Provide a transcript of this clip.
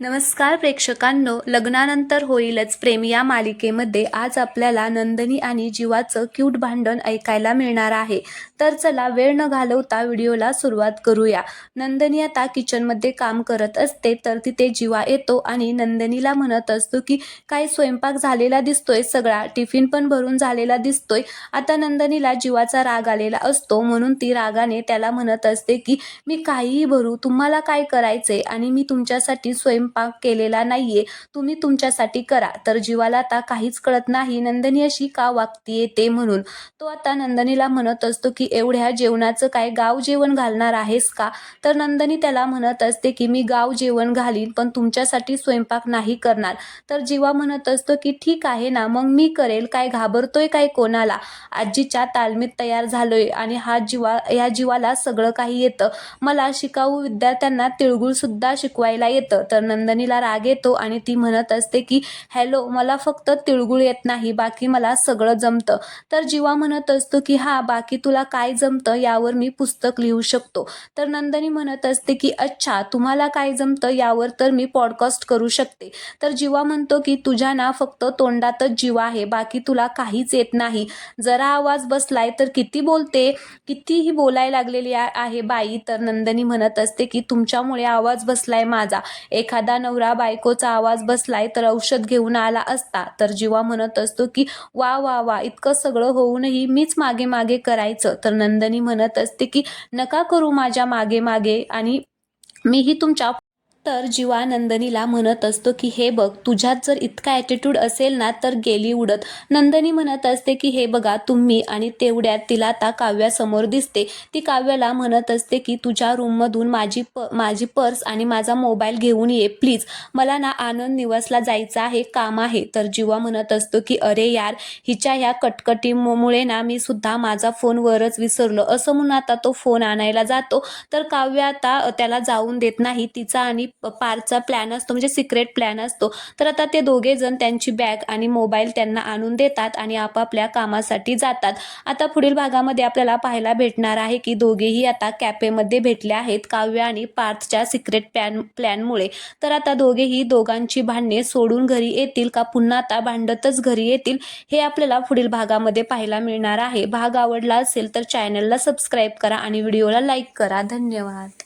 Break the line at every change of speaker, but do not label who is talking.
नमस्कार प्रेक्षकांनो, लग्नानंतर होईलच प्रेम या मालिकेमध्ये आज आपल्याला नंदिनी आणि जीवाचं क्यूट भांडण ऐकायला मिळणार आहे. तर चला वेळ न घालवता व्हिडिओला सुरुवात करूया. नंदिनी आता किचनमध्ये काम करत असते तर तिथे जीवा येतो आणि नंदिनीला म्हणत असतो की काय स्वयंपाक झालेला दिसतोय, सगळा टिफिन पण भरून झालेला दिसतोय. आता नंदिनीला जीवाचा राग आलेला असतो म्हणून ती रागाने त्याला म्हणत असते की मी काहीही भरू, तुम्हाला काय करायचंय आणि मी तुमच्यासाठी स्वयंपाक केलेला नाहीये, तुम्ही तुमच्यासाठी करा. तर जीवाला आता काहीच कळत नाही नंदिनी अशी का वागतीये ते म्हणून. तो आता नंदिनीला म्हणत असतो की एवढ्या जेवणाचं काय गाव जेवण घालणार आहेस का? तर नंदिनी त्याला म्हणत असते की मी गाव जेवण घालीन पण तुमच्यासाठी स्वयंपाक नाही करणार. तर जीवा म्हणत असतो की ठीक आहे ना, मग मी करेल, काय घाबरतोय काय कोणाला? आजीच्या तालमीत तयार झालोय आणि या जीवाला सगळं काही येतं. मला शिकाऊ विद्यार्थ्यांना तिळगुळ सुद्धा शिकवायला येतं. तर नंदिनीला राग येतो आणि ती म्हणत असते की हॅलो, मला फक्त तिळगुळ येत नाही, बाकी मला सगळं जमतं. तर जीवा म्हणत असतो की हा, बाकी तुला काय जमतं यावर मी पुस्तक लिहू शकतो. तर नंदिनी म्हणत असते की अच्छा, तुम्हाला काय जमतं यावर तर मी पॉडकास्ट करू शकते. तर जीवा म्हणतो की तुझ्या ना फक्त तोंडातच जीवा आहे, बाकी तुला काहीच येत नाही. जरा आवाज बसलाय तर किती बोलते, कितीही बोलायला लागलेली आहे बाई. तर नंदिनी म्हणत असते की तुमच्यामुळे आवाज बसलाय माझा, एखादा नवरा बायकोचा आवाज बसलाय तर औषध घेऊन आला असता. तर जीवा म्हणत असतो की वा वा वा, इतकं सगळं होऊनही मीच मागे मागे करायचं. तर नंदिनी म्हणत असते की नका करू माझ्या मागे मागे आणि मीही तुमच्या. तर जीवा नंदिनीला म्हणत असतो की हे बघ, तुझ्यात जर इतका ॲटिट्यूड असेल ना तर गेली उडत. नंदिनी म्हणत असते की हे बघा तुम्ही, आणि तेवढ्यात तिला आता काव्या समोर दिसते. ती काव्याला म्हणत असते की तुझ्या रूममधून माझी पर्स आणि माझा मोबाईल घेऊन ये प्लीज, मला ना आनंद निवासला जायचं आहे, काम आहे. तर जीवा म्हणत असतो की अरे यार, हिच्या ह्या कटकटीमुळे ना मी सुद्धा माझा फोनवरच विसरलो, असं म्हणून आता तो फोन आणायला जातो. तर काव्या आता त्याला जाऊन देत नाही. तिचा आणि पारचा प्लॅन असतो, म्हणजे सिक्रेट प्लॅन असतो. तर आता ते दोघे जण त्यांची बॅग आणि मोबाईल त्यांना आणून देतात आणि आपापल्या कामासाठी जातात. आता पुढील भागामध्ये आपल्याला पाहायला भेटणार आहे की दोघेही आता कॅफेमध्ये भेटले आहेत काव्या आणि पार्थच्या सिक्रेट प्लॅनमुळे. तर आता दोघेही दोघांची भांडणे सोडून घरी येतील का पुन्हा आता भांडतच घरी येतील, हे आपल्याला पुढील भागामध्ये पाहायला मिळणार आहे. भाग आवडला असेल तर चॅनलला सबस्क्राईब करा आणि व्हिडिओला लाईक करा. धन्यवाद.